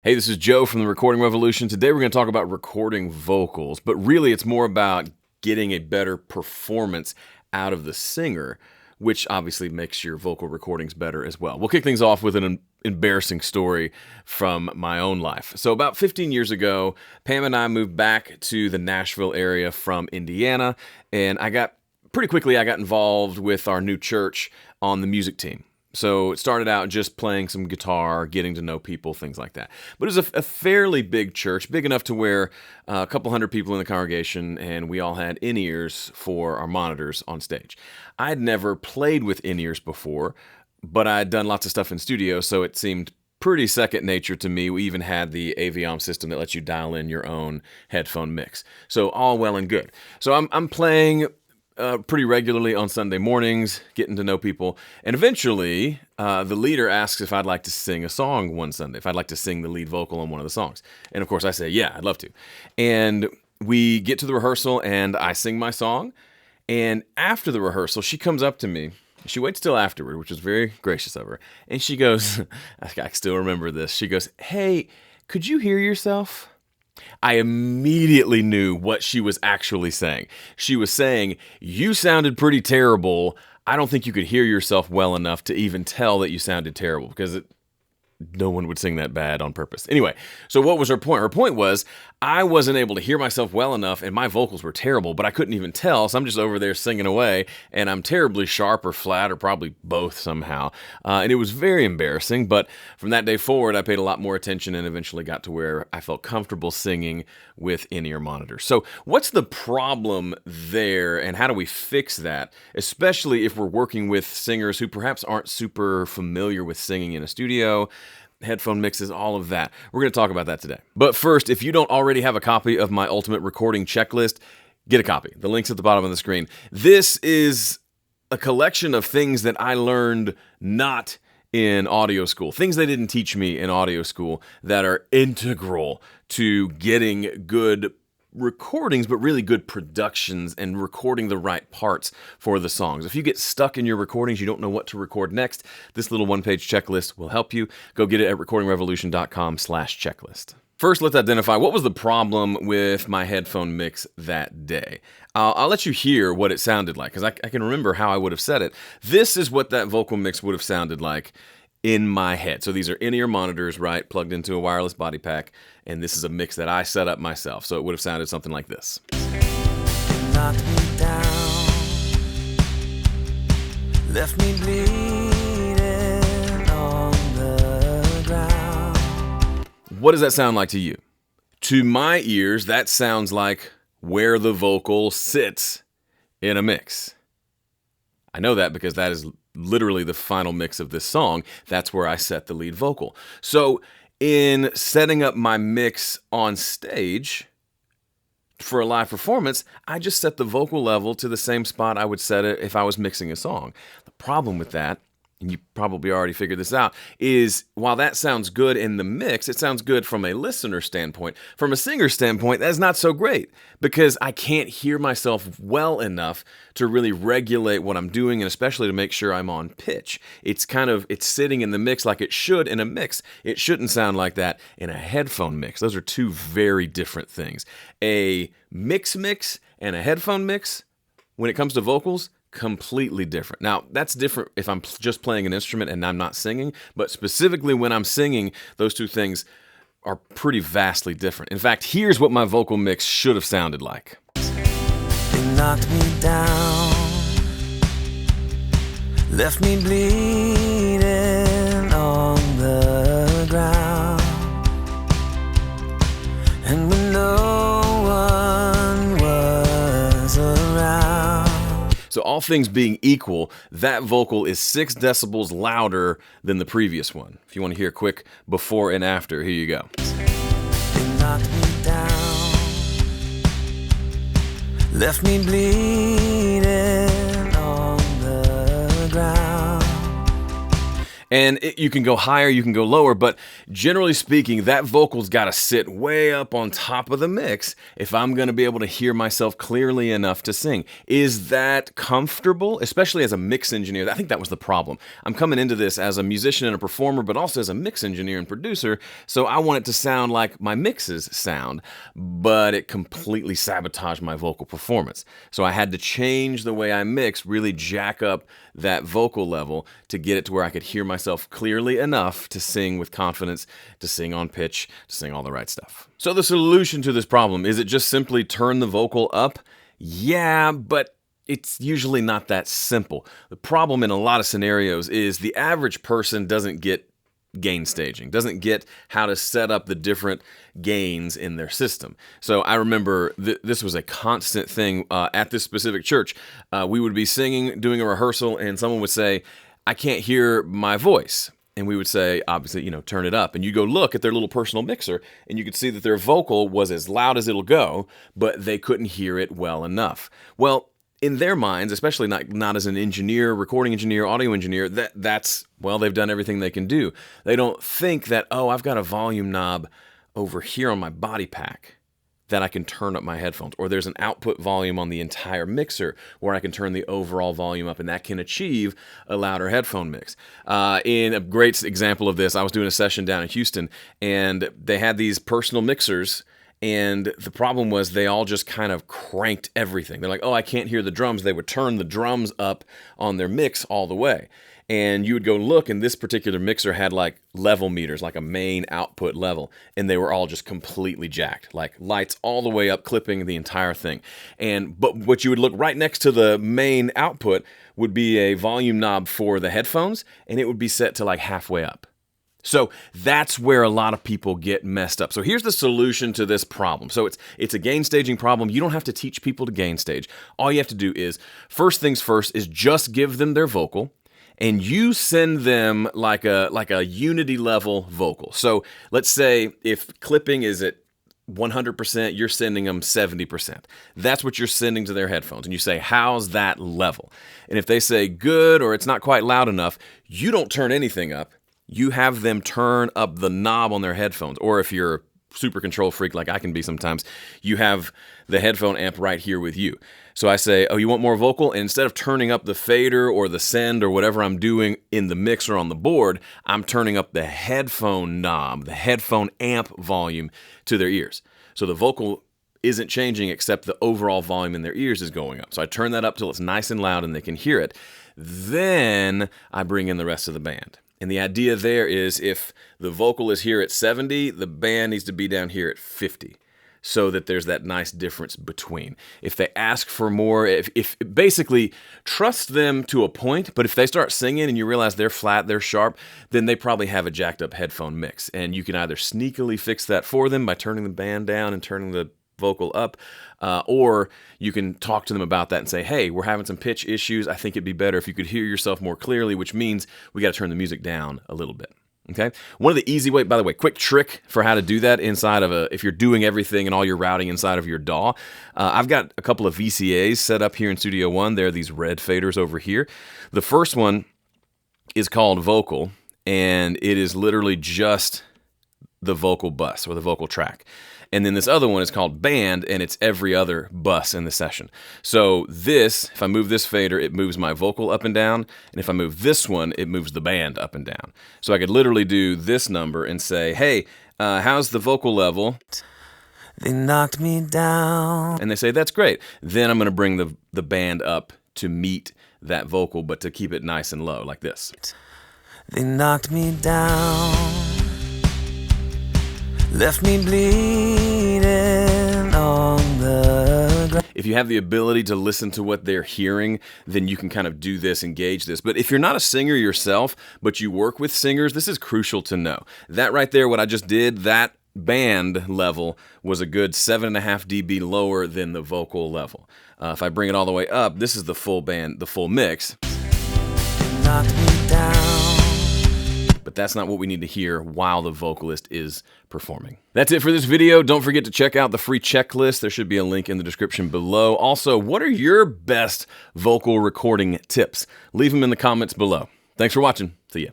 Hey, this is Joe from the Recording Revolution. Today we're going to talk about recording vocals, but really it's more about getting a better performance out of the singer, which obviously makes your vocal recordings better as well. We'll kick things off with an embarrassing story from my own life. So about 15 years ago, Pam and I moved back to the Nashville area from Indiana, and I got involved with our new church on the music team. So it started out just playing some guitar, getting to know people, things like that. But it was a fairly big church, big enough to where a couple hundred people in the congregation, and we all had in-ears for our monitors on stage. I'd never played with in-ears before, but I'd done lots of stuff in studio, so it seemed pretty second nature to me. We even had the Aviom system that lets you dial in your own headphone mix. So all well and good. So I'm playing pretty regularly on Sunday mornings, getting to know people. And eventually, the leader asks if I'd like to sing a song one Sunday, if I'd like to sing the lead vocal on one of the songs. And of course, I say, yeah, I'd love to. And we get to the rehearsal, and I sing my song. And after the rehearsal, she comes up to me. She waits till afterward, which was very gracious of her. And she goes, I still remember this. She goes, "Hey, could you hear yourself?" I immediately knew what she was actually saying. She was saying, "You sounded pretty terrible. I don't think you could hear yourself well enough to even tell that you sounded terrible," because no one would sing that bad on purpose. Anyway, so what was her point? Her point was, I wasn't able to hear myself well enough, and my vocals were terrible, but I couldn't even tell, so I'm just over there singing away, and I'm terribly sharp or flat, or probably both somehow. And it was very embarrassing, but from that day forward, I paid a lot more attention and eventually got to where I felt comfortable singing with in-ear monitors. So what's the problem there, and how do we fix that, especially if we're working with singers who perhaps aren't super familiar with singing in a studio, headphone mixes, all of that. We're going to talk about that today. But first, if you don't already have a copy of my ultimate recording checklist, get a copy. The link's at the bottom of the screen. This is a collection of things that I learned not in audio school, things they didn't teach me in audio school that are integral to getting good recordings, but really good productions and recording the right parts for the songs. If you get stuck in your recordings, you don't know what to record next, this little one-page checklist will help you. Go get it at recordingrevolution.com/checklist. First, let's identify what was the problem with my headphone mix that day. I'll let you hear what it sounded like, because I can remember how I would have said it. This is what that vocal mix would have sounded like in my head. So these are in-ear monitors, right, plugged into a wireless body pack, and this is a mix that I set up myself. So it would have sounded something like this. Knocked me down, left me bleeding on the ground. What does that sound like to you? To my ears, that sounds like where the vocal sits in a mix. I know that because that is literally the final mix of this song. That's where I set the lead vocal. So in setting up my mix on stage for a live performance, I just set the vocal level to the same spot I would set it if I was mixing a song. The problem with that, and you probably already figured this out, is while that sounds good in the mix, it sounds good from a listener standpoint. From a singer standpoint, that's not so great because I can't hear myself well enough to really regulate what I'm doing, and especially to make sure I'm on pitch. It's sitting in the mix like it should in a mix. It shouldn't sound like that in a headphone mix. Those are two very different things. A mix and a headphone mix, when it comes to vocals, completely different. Now, that's different if I'm just playing an instrument and I'm not singing, but specifically when I'm singing, those two things are pretty vastly different. In fact, here's what my vocal mix should have sounded like. They knocked me down, left me bleeding on the ground, and when no one was around. So all things being equal, that vocal is 6 decibels louder than the previous one. If you want to hear a quick before and after, here you go. They knocked me down, left me bleeding on the ground. And you can go higher, you can go lower, but Generally speaking, that vocal's got to sit way up on top of the mix if I'm going to be able to hear myself clearly enough to sing. Is that comfortable? Especially as a mix engineer. I think that was the problem. I'm coming into this as a musician and a performer, but also as a mix engineer and producer, so I want it to sound like my mixes sound, but it completely sabotaged my vocal performance. So I had to change the way I mix, really jack up that vocal level to get it to where I could hear myself clearly enough to sing with confidence, to sing on pitch, to sing all the right stuff. So the solution to this problem, is it just simply turn the vocal up? Yeah, but it's usually not that simple. The problem in a lot of scenarios is the average person doesn't get gain staging, doesn't get how to set up the different gains in their system. So I remember this was a constant thing at this specific church. We would be singing, doing a rehearsal, and someone would say, I can't hear my voice. And we would say, obviously, turn it up. And you go look at their little personal mixer, and you could see that their vocal was as loud as it'll go, but they couldn't hear it well enough. Well, in their minds, especially not as an engineer, recording engineer, audio engineer, that's they've done everything they can do. They don't think that, I've got a volume knob over here on my body pack that I can turn up my headphones, or there's an output volume on the entire mixer where I can turn the overall volume up, and that can achieve a louder headphone mix. In a great example of this, I was doing a session down in Houston, and they had these personal mixers, and the problem was they all just kind of cranked everything. They're like, I can't hear the drums. They would turn the drums up on their mix all the way. And you would go look, and this particular mixer had like level meters, like a main output level, and they were all just completely jacked, like lights all the way up, clipping the entire thing. But what you would look right next to the main output would be a volume knob for the headphones, and it would be set to like halfway up. So that's where a lot of people get messed up. So here's the solution to this problem. So it's a gain staging problem. You don't have to teach people to gain stage. All you have to do is, first things first, is just give them their vocal, and you send them like a unity level vocal. So let's say if clipping is at 100%, you're sending them 70%. That's what you're sending to their headphones. And you say, how's that level? And if they say good, or it's not quite loud enough, you don't turn anything up. You have them turn up the knob on their headphones. Or if you're a super control freak like I can be sometimes, you have the headphone amp right here with you. So I say, you want more vocal? And instead of turning up the fader or the send or whatever I'm doing in the mix or on the board, I'm turning up the headphone knob, the headphone amp volume to their ears. So the vocal isn't changing, except the overall volume in their ears is going up. So I turn that up till it's nice and loud and they can hear it. Then I bring in the rest of the band. And the idea there is, if the vocal is here at 70, the band needs to be down here at 50, so that there's that nice difference between. If they ask for more, if basically trust them to a point, but if they start singing and you realize they're flat, they're sharp, then they probably have a jacked up headphone mix. And you can either sneakily fix that for them by turning the band down and turning the vocal up, or you can talk to them about that and say, hey, we're having some pitch issues. I think it'd be better if you could hear yourself more clearly, which means we got to turn the music down a little bit. Okay. One of the easy way, by the way, quick trick for how to do that inside of if you're doing everything and all your routing inside of your DAW. I've got a couple of VCAs set up here in Studio One. There are these red faders over here. The first one is called vocal, and it is literally just the vocal bus or the vocal track. And then this other one is called band, and it's every other bus in the session. So this, if I move this fader, it moves my vocal up and down. And if I move this one, it moves the band up and down. So I could literally do this number and say, hey, how's the vocal level? They knocked me down. And they say, that's great. Then I'm going to bring the band up to meet that vocal, but to keep it nice and low, like this. They knocked me down. Left me bleeding on the ground. If you have the ability to listen to what they're hearing, then you can kind of do this, engage this. But if you're not a singer yourself, but you work with singers, this is crucial to know. That right there, what I just did, that band level was a good 7.5 dB lower than the vocal level. If I bring it all the way up, this is the full band, the full mix. Knock me down. But that's not what we need to hear while the vocalist is performing. That's it for this video. Don't forget to check out the free checklist. There should be a link in the description below. Also, what are your best vocal recording tips? Leave them in the comments below. Thanks for watching. See ya.